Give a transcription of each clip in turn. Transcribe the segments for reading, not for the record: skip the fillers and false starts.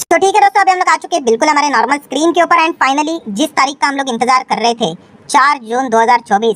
तो ठीक है दोस्तों, अभी हम लोग आ चुके हैं बिल्कुल हमारे नॉर्मल स्क्रीन के ऊपर। एंड फाइनली जिस तारीख का हम लोग इंतजार कर रहे थे 4 जून 2024,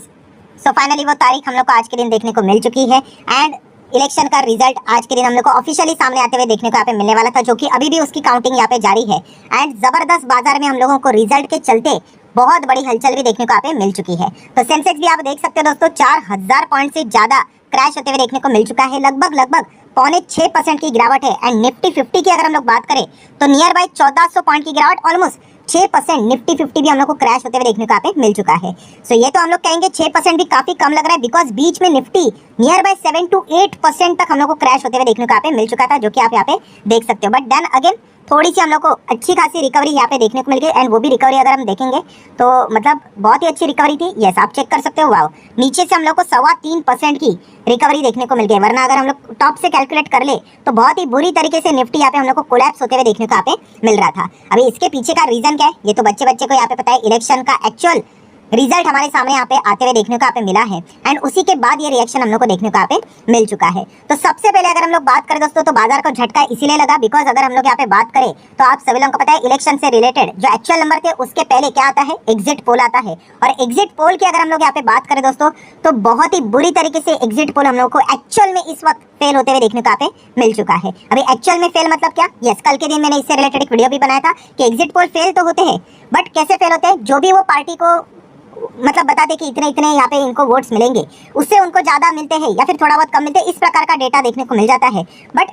सो फाइनली वो तारीख हम लोग को आज के दिन देखने को मिल चुकी है। एंड इलेक्शन का रिजल्ट आज के दिन हम लोग को ऑफिशियली सामने आते हुए देखने को यहाँ पे मिलने वाला था, जो कि अभी भी उसकी काउंटिंग यहाँ पे जारी है। एंड जबरदस्त बाजार में हम लोगों को रिजल्ट के चलते बहुत बड़ी हलचल भी देखने को यहाँ पे मिल चुकी है। तो सेंसेक्स भी आप देख सकते हो दोस्तों, 4000 पॉइंट से ज्यादा क्रैश होते हुए देखने को मिल चुका है। लगभग 6.25% की गिरावट है। एंड निफ्टी 50 की अगर हम लोग बात करें तो नियर बाई 1400 पॉइंट की गिरावट, ऑलमोस्ट 6%। निफ्टी 50 भी हम लोग को क्रैश होते हुए देखने को यहाँ पे मिल चुका है। सो ये तो हम लोग कहेंगे 6% भी काफी कम लग रहा है, बिकॉज बीच में निफ्टी नियर बाई 7 to 8% तक हम लोग को क्रैश होते हुए देखने को यहाँ पे मिल चुका था, जो कि आप यहाँ पे देख सकते हो। बट देन अगेन थोड़ी सी हम लोग को अच्छी खासी रिकवरी यहाँ पे देखने को मिल गई। एंड वो भी रिकवरी अगर हम देखेंगे तो मतलब बहुत ही अच्छी रिकवरी थी। यस, आप चेक कर सकते हो, वाओ, नीचे से हम लोग को 3.25% की रिकवरी देखने को मिल गई। वरना अगर हम लोग टॉप से कैलकुलेट कर ले तो बहुत ही बुरी तरीके से निफ्टी यहाँ पे हम लोग को कोलैप्स होते हुए देखने को यहाँ पे मिल रहा था। अभी इसके पीछे का रीजन क्या है ये तो बच्चे को यहाँ पे पता है। इलेक्शन का एक्चुअल रिजल्ट हमारे सामने यहाँ पे आते हुए देखने को यहाँ पे मिला है। एंड उसी के बाद ये रिएक्शन हम लोग को देखने को यहाँ पे मिल चुका है। तो सबसे पहले अगर हम लोग बात करें दोस्तों, तो बाजार को झटका इसीलिए लगा बिकॉज अगर हम लोग यहाँ पे बात करें तो आप सभी लोगों को पता है इलेक्शन से रिलेटेड जो एक्चुअल नंबर थे उसके पहले क्या आता है, एग्जिट पोल आता है। और एग्जिट पोल की अगर हम लोग यहाँ पे बात करें दोस्तों, तो बहुत ही बुरी तरीके से एग्जिट पोल हम लोग को एक्चुअल में इस वक्त फेल होते हुए देखने को यहाँ पे मिल चुका है। अभी एक्चुअल में फेल मतलब क्या? यस, कल के दिन मैंने इससे रिलेटेड एक वीडियो भी बनाया था कि एग्जिट पोल फेल तो होते हैं, बट कैसे फेल होते हैं, जो भी वो पार्टी को मतलब बता दे कि इतने यहाँ पे इनको वोट्स मिलेंगे, उससे उनको ज्यादा मिलते हैं या फिर थोड़ा बहुत कम मिलते हैं, इस प्रकार का डेटा देखने को मिल जाता है। बट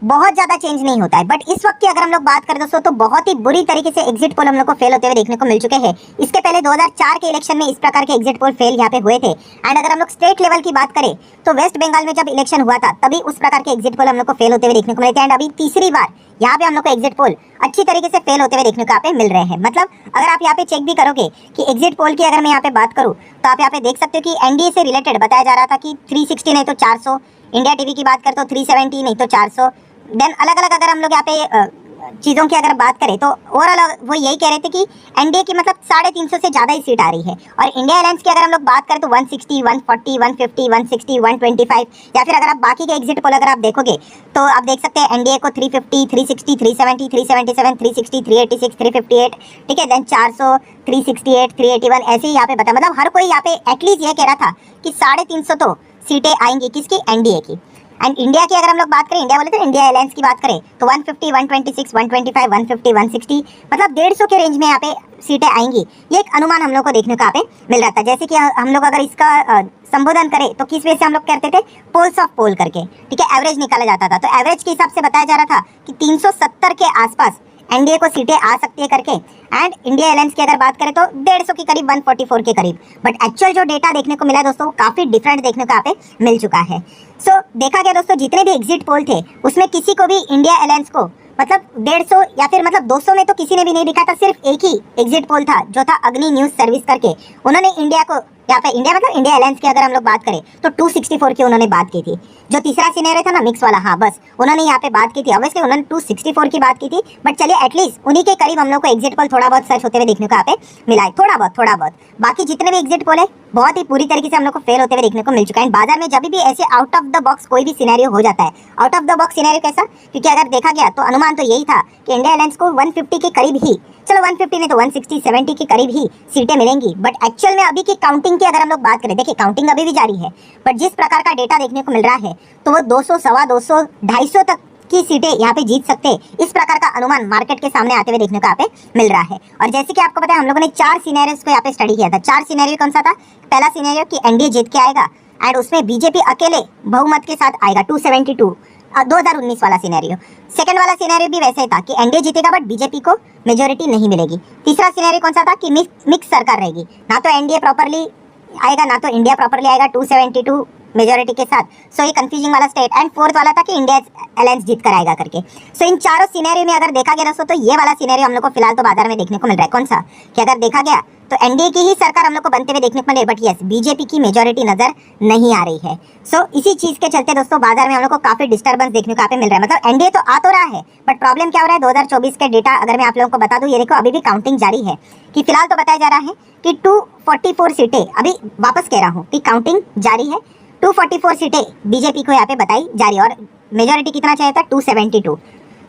बहुत ज्यादा चेंज नहीं होता है। बट इस वक्त की अगर हम लोग बात करें दोस्तों, तो बहुत ही बुरी तरीके से एग्जिट पोल हम लोग को फेल होते हुए देखने को मिल चुके हैं। इसके पहले 2004 के इलेक्शन में इस प्रकार के एग्जिट पोल फेल यहाँ पे हुए थे। एंड अगर हम लोग स्टेट लेवल की बात करें तो वेस्ट बंगाल में जब इलेक्शन हुआ था तभी उस प्रकार के एग्जिट पोल हम लोग को फेल होते हुए देखने को मिले थे। एंड अभी तीसरी बार यहाँ पे हम लोग को एग्जिट पोल अच्छी तरीके से फेल होते हुए देखने को यहाँ पे मिल रहे हैं। मतलब अगर आप यहाँ पे चेक भी करोगे कि एग्जिट पोल की अगर मैं यहाँ पे बात करूँ तो आप यहाँ पे देख सकते हो कि एनडीए से रिलेटेड बताया जा रहा था कि 360 नहीं तो 400, इंडिया टीवी की बात करें तो 370 नहीं तो 400। देन अलग अलग अगर हम लोग यहाँ पे चीज़ों की अगर बात करें तो ओवरऑल वो यही कह रहे थे कि एनडीए की मतलब 350 से ज़्यादा ही सीट आ रही है। और इंडिया अलायंस की अगर हम लोग बात करें तो 160, 140, 150, 160, 125, या फिर अगर आप बाकी के एग्जिट पोल अगर आप देखोगे तो आप देख सकते हैं एनडीए को 350, 360, 370, 377, 360, 386, 358, ठीक है। देन 400, 368, 381 ऐसे ही यहाँ पे बता, मतलब हर कोई यहाँ पे एटलीस्ट ये कह रहा था कि 350 तो सीटें आएंगी किसकी, एनडीए की। एंड इंडिया की अगर हम लोग बात करें, इंडिया बोले तो इंडिया अलायंस की बात करें तो 150, 126, 125, 150, 160, मतलब 150 के रेंज में यहाँ पे सीटें आएंगी। ये एक अनुमान हम लोग को देखने को यहाँ पे मिल रहा था। जैसे कि हम लोग अगर इसका संबोधन करें तो किस वजह से हम लोग करते थे, पोल्स ऑफ पोल करके, ठीक है, एवरेज निकाला जाता था। तो एवरेज के हिसाब से बताया जा रहा था कि 370 के आसपास एनडीए को सीटें आ सकती है करके। एंड इंडिया अलायंस की अगर बात करें तो 150 के करीब, 144 के करीब। बट एक्चुअल जो डेटा देखने को मिला दोस्तों, वो काफी डिफरेंट देखने को यहाँ पे मिल चुका है। सो देखा गया दोस्तों, जितने भी एग्जिट पोल थे उसमें किसी को भी इंडिया अलायंस को मतलब 150 या फिर मतलब 200 में तो किसी ने भी नहीं दिखा था। सिर्फ एक ही एग्जिट पोल था जो था अग्नि न्यूज सर्विस करके, उन्होंने इंडिया को यहाँ पे, इंडिया मतलब इंडिया अलायंस की अगर हम लोग बात करें तो 264 की उन्होंने बात की थी। जो तीसरा सिनेरियो था ना मिक्स वाला, हाँ बस उन्होंने यहाँ पे बात की थी। ऑब्वियसली उन्होंने 264 की बात की थी, बट चलिए एटलीस्ट उन्हीं के करीब हम लोग को एग्जिट पोल थोड़ा बहुत सर्च होते हुए देखने को यहाँ पे मिला है, थोड़ा बहुत। बाकी जितने भी एग्जिट पोल है बहुत ही पूरी तरीके से हम लोग को फेल होते हुए देखने को मिल चुका है। बाजार में जब भी ऐसे आउट ऑफ द बॉक्स कोई भी सिनेरियो हो जाता है, out of the box scenario कैसा, क्योंकि अगर देखा गया तो अनुमान तो यही था कि इंडिया अलायंस को 150 के करीब ही, चलो 150 नहीं तो 160, 70 के करीब ही सीटें मिलेंगी। बट एक्चुअल में अभी की काउंटिंग की अगर हम लोग बात करें, देखिए काउंटिंग अभी भी जारी है, बट जिस प्रकार का डेटा देखने को मिल रहा है तो वो 200, 250, 250 तक की सीटें यहाँ पे जीत सकते हैं, इस प्रकार का अनुमान मार्केट के सामने आते हुए देखने को यहाँ पे मिल रहा है। और जैसे कि आपको पता है हम लोगों ने 4 सिनेरियोस को यहाँ पे स्टडी किया था। 4 सिनेरियो कौन सा था? पहला सिनेरियो कि एनडीए जीत के आएगा एंड उसमें बीजेपी अकेले बहुमत के साथ आएगा, 272, 2019 वाला सिनेरियो। सेकंड वाला सिनेरियो भी वैसे ही था कि एनडीए जीतेगा बट बीजेपी को मेजोरिटी नहीं मिलेगी। तीसरा सिनेरियो कौन सा था कि मिक्स सरकार रहेगी, ना तो एनडीए प्रॉपर्ली आएगा ना तो इंडिया प्रॉपर्ली आएगा, 272 मेजोरिटी के साथ। सो ये कंफ्यूजिंग वाला स्टेट। एंड फोर्थ वाला था कि इंडिया अलायंस जीत कर आएगा करके। सो इन चारों सिनेरियो में अगर देखा गया दोस्तों तो ये वाला सिनेरियो हम लोग को फिलहाल तो बाजार में देखने को मिल रहा है। कौन सा? कि अगर देखा गया तो एनडीए की ही सरकार हम लोग को बनते हुए देखने को मिले, बट यस बीजेपी की मेजोरिटी नजर नहीं आ रही है। सो इसी चीज के चलते दोस्तों बाजार में हम लोग को काफी डिस्टर्बेंस देखने को यहाँ पे मिल रहा है। मतलब एनडीए तो आ तो रहा है, बट प्रॉब्लम क्या हो रहा है, 2024 के डेटा अगर मैं आप लोगों को बता दूं, ये देखो अभी भी काउंटिंग जारी है। कि फिलहाल तो बताया जा रहा है कि 244 सीटें, अभी वापस कह रहा हूँ कि काउंटिंग जारी है, 244 सीटें बीजेपी को यहाँ पे बताई जा रही है और मेजोरिटी कितना चाहिए था, 272।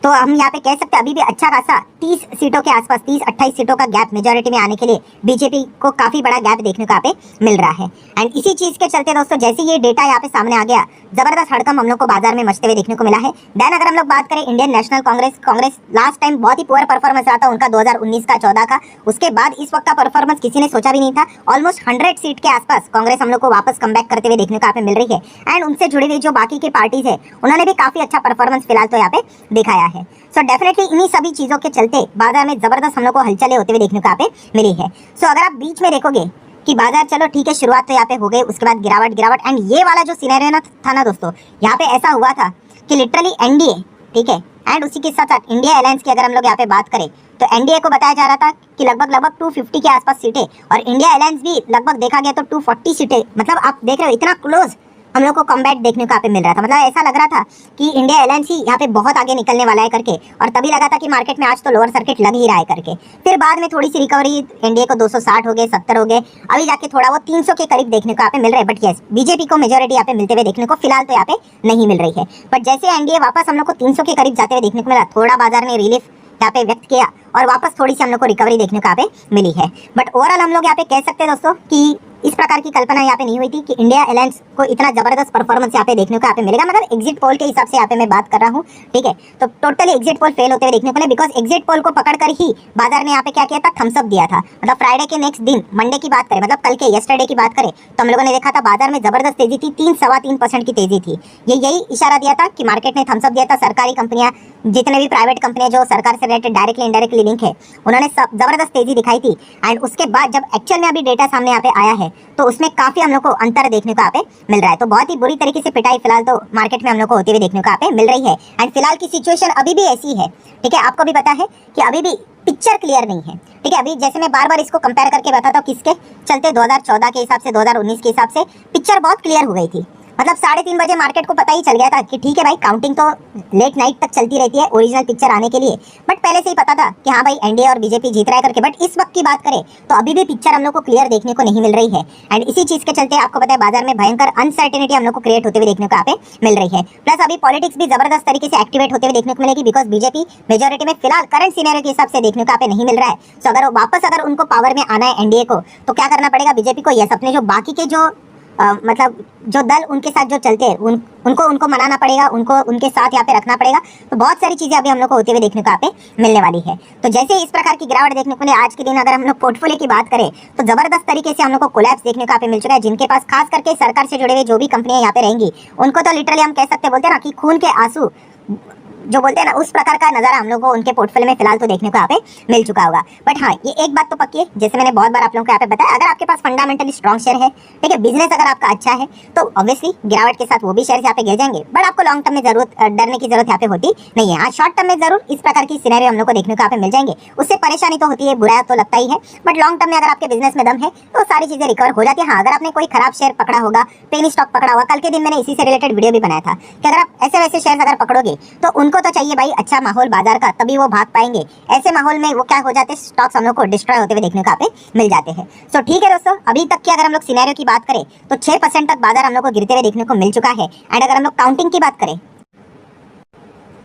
तो हम यहाँ पे कह सकते हैं अभी भी अच्छा खासा 30 सीटों के आसपास 30-28 सीटों का गैप मेजोरिटी में आने के लिए बीजेपी को काफी बड़ा गैप देखने को यहाँ पे मिल रहा है। एंड इसी चीज के चलते दोस्तों जैसे ये डेटा यहाँ पे सामने आ गया, जबरदस्त हड़कंप हम लोग को बाजार में मचते हुए देखने को मिला है। देन अगर हम लोग बात करें Indian national Congress last time बहुत ही पुअर परफॉर्मेंस रहा था उनका 2019 का 14 का, उसके बाद इस वक्त का परफॉर्मेंस किसी ने सोचा भी नहीं था। ऑलमोस्ट 100 सीट के आसपास कांग्रेस हम लोग को वापस कमबैक करते हुए देखने को यहाँ पे मिल रही है। एंड उनसे जुड़ी हुई जो बाकी की पार्टीज है उन्होंने भी काफी अच्छा परफॉर्मेंस फिलहाल तो यहाँ पे दिखाया है। सो डेफिनेटली इन्हीं सभी चीजों के चलते बाजार में जबरदस्त हम लोग को हलचलें होते हुए देखने को यहाँ पे मिली है। सो अगर आप बीच में देखोगे कि बाजार चलो ठीक है शुरुआत तो यहाँ पे हो गई, उसके बाद गिरावट एंड ये वाला जो सिनेरियो था ना दोस्तों, यहाँ पे ऐसा हुआ था कि लिटरली एनडीए, ठीक है, एंड उसी के साथ साथ इंडिया अलायंस की अगर हम लोग यहाँ पे बात करें तो एनडीए को बताया जा रहा था कि लगभग 250 के आसपास सीटें, और इंडिया अलायंस भी लगभग देखा गया तो 240 सीटें। मतलब आप देख रहे हो इतना क्लोज हम लोग को कॉम्बैट देखने को यहाँ पे मिल रहा था। मतलब ऐसा लग रहा था कि इंडिया अलायंस ही यहाँ पे बहुत आगे निकलने वाला है करके, और तभी लगा था कि मार्केट में आज तो लोअर सर्किट लग ही रहा है करके। फिर बाद में थोड़ी सी रिकवरी, एनडीए को 260 हो गए, 70 हो गए, अभी जाके थोड़ा वो 300 के करीब देखने को यहाँ पे मिल रहा है। बट यस, बीजेपी को मेजोरिटी यहाँ पे मिलते हुए देखने को फिलहाल तो यहाँ पे नहीं मिल रही है। बट जैसे एनडीए वापस हम लोग को 300 के करीब जाते हुए देखने को मिला, थोड़ा बाजार ने रिलीफ यहाँ पे व्यक्त किया और वापस थोड़ी सी हम लोग को रिकवरी देखने को यहाँ पे मिली है। बट ओवरऑल हम लोग यहाँ पे कह सकते हैं दोस्तों कि इस प्रकार की कल्पना यहाँ पे नहीं हुई थी कि इंडिया अलायंस को इतना जबरदस्त परफॉर्मेंस यहाँ पे देखने को यहाँ पे मिलेगा। मतलब एग्जिट पोल के हिसाब से यहाँ पे मैं बात कर रहा हूँ, ठीक है, तो टोटली एग्जिट पोल फेल होते हुए देखने को मिले, बिकॉज एग्जिट पोल को पकड़कर ही बाजार ने यहाँ पे क्या किया था, थम्स अप दिया था। मतलब फ्राइडे के नेक्स्ट दिन, मंडे की बात करें, मतलब कल के यस्टरडे की बात करें, तो हम लोगों ने देखा था बाजार में जबरदस्त तेजी थी, 3-3.25% की तेजी थी। यही इशारा दिया था कि मार्केट ने थम्स अप दिया था। सरकारी कंपनियां, जितने भी प्राइवेट कंपनियां जो सरकार से रिलेटेड डायरेक्टली इनडायरेक्टली लिंक है, उन्होंने जबरदस्त तेजी दिखाई थी। एंड उसके बाद जब एक्चुअल में अभी डेटा सामने यहाँ पे आया है तो उसमें काफी हम लोग को अंतर देखने को यहाँ पे मिल रहा है। तो बहुत ही बुरी तरीके से पिटाई फिलहाल तो मार्केट में हम लोग को होते हुए देखने को यहाँ पे मिल रही है। एंड फिलहाल की सिचुएशन अभी भी ऐसी है, ठीक है, आपको भी पता है कि अभी भी पिक्चर क्लियर नहीं है, ठीक है। अभी जैसे मैं बार बार इसको कंपेयर करके बताता हूँ किसके चलते, 2014 के हिसाब से 2019 के हिसाब से पिक्चर बहुत क्लियर हो गई थी। मतलब 3:30 बजे मार्केट को पता ही चल गया था कि ठीक है भाई, काउंटिंग तो लेट नाइट तक चलती रहती है ओरिजिनल पिक्चर आने के लिए, बट पहले से ही पता था कि हाँ भाई एनडीए और बीजेपी जीत रहा है करके। बट इस वक्त की बात करें तो अभी भी पिक्चर हम लोग को क्लियर देखने को नहीं मिल रही है। एंड इसी चीज के चलते आपको पता है बाजार में भयंकर अनसर्टेनिटी हम लोग को क्रिएट होते हुए देखने को यहाँ पे मिल रही है। प्लस अभी पॉलिटिक्स भी जबरदस्त तरीके से एक्टिवेट होते हुए देखने को मिलेगी, बिकॉज बीजेपी मेजोरिटी में फिलहाल करंट सिनेरियो के हिसाब से देखने को यहाँ पे नहीं मिल रहा है। सो अगर वापस अगर उनको पावर में आना है एनडीए को, तो क्या करना पड़ेगा बीजेपी को, यस, अपने जो बाकी के जो मतलब जो दल उनके साथ जो चलते हैं उनको मनाना पड़ेगा, उनको उनके साथ यहाँ पे रखना पड़ेगा। तो बहुत सारी चीजें अभी हम लोग को होते हुए देखने को यहाँ पे मिलने वाली है। तो जैसे इस प्रकार की गिरावट देखने को मिले आज के दिन, अगर हम लोग पोर्टफोलियो की बात करें तो जबरदस्त तरीके से हम लोग को कोलैप्स देखने को यहाँ पे मिल चुका है। जिनके पास खास करके सरकार से जुड़े हुए जो भी कंपनियां यहाँ पे रहेंगी, उनको तो लिटरली हम कह सकते बोलते हैं ना कि खून के आंसू जो बोलते हैं ना, उस प्रकार का नजारा हम लोग को उनके पोर्टफोलियो में फिलहाल तो देखने को यहाँ पे मिल चुका होगा। बट हाँ, ये एक बात तो पक्की है, जैसे मैंने बहुत बार आप लोगों को यहाँ पे बताया, अगर आपके पास फंडामेंटली स्ट्रॉन्ग शेयर है, ठीक है, बिजनेस अगर आपका अच्छा है, तो ऑब्वियसली गिरावट के साथ वो भी शेयर यहाँ पे गिर जाएंगे। बट आपको लॉन्ग टर्म में जरूरत डरने की जरूरत यहाँ पे होती नहीं है। हाँ, शॉर्ट टर्म में जरूर इस प्रकार की सिनेरियो हम लोग को देखने को यहाँ पे मिल जाएंगे, उससे परेशानी तो होती है, बुरा तो लगता ही है। बट लॉन्ग टर्म में अगर आपके बिजनेस में दम है तो सारी चीजें रिकवर हो जाती है। हाँ, अगर आपने कोई खराब शेयर पकड़ा होगा, पेनी स्टॉक पकड़ा होगा, कल के दिन मैंने इसी से रिलेटेड वीडियो भी बनाया था कि अगर आप ऐसे वैसे शेयर अगर पकड़ोगे तो उनको तो चाहिए भाई अच्छा माहौल बाजार का, तभी वो भाग पाएंगे। ऐसे माहौल में वो क्या हो जाते हैं, स्टॉक्स हम लोग को डिस्ट्रॉय होते हुए देखने को यहाँ पे मिल जाते हैं। सो ठीक है दोस्तों, अभी तक की अगर हम लोग सिनेरियो की बात करें तो 6% तक बाजार हम लोग को गिरते हुए देखने को मिल चुका है। एंड अगर हम लोग काउंटिंग की बात करें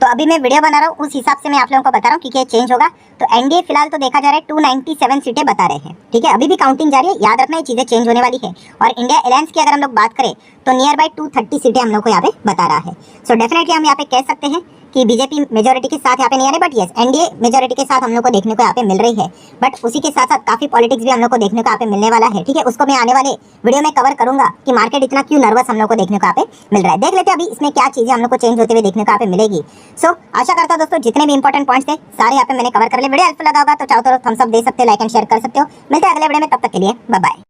तो अभी मैं वीडियो बना रहा हूँ उस हिसाब से मैं आप लोगों को बता रहा हूँ कि क्या चेंज होगा। तो एनडीए फिलहाल तो देखा जा रहा है 297 सीटें बता रहे हैं, ठीक है, अभी भी काउंटिंग जारी है, याद रखना ये चीजें चेंज होने वाली है। और इंडिया अलायंस की अगर हम लोग बात करें तो नियर बाय 230 सीटें हम लोग को यहाँ पे बता रहा है। सो डेफिनेटली हम यहाँ पे कह सकते हैं कि बीजेपी मेजोरिटी के साथ यहाँ पे नहीं आ रही, बट यस एनडीए मेजोरिटी के साथ हम लोग को देखने को यहाँ पे मिल रही है। बट उसी के साथ साथ काफी पॉलिटिक्स भी हम लोग को देखने को यहाँ पे मिलने वाला है, ठीक है, उसको मैं आने वाले वीडियो में कवर करूंगा कि मार्केट इतना क्यों नर्वस हम लोग को देखने को यहाँ पे मिल रहा है। देख लेते हैं अभी इसमें क्या चीजें हम लोग को चेंज होते हुए देखने को यहाँ पे मिलेगी। सो आशा करता हूं दोस्तों जितने भी इंपॉर्टेंट पॉइंट्स थे सारे यहाँ पे मैंने कवर कर लिए। वीडियो हेल्पफुल लगा होगा तो चाहो तो थम्स अप दे सकते हो, लाइक एंड शेयर कर सकते हो। मिलते हैं अगले वीडियो में, तब तक के लिए बाय बाय।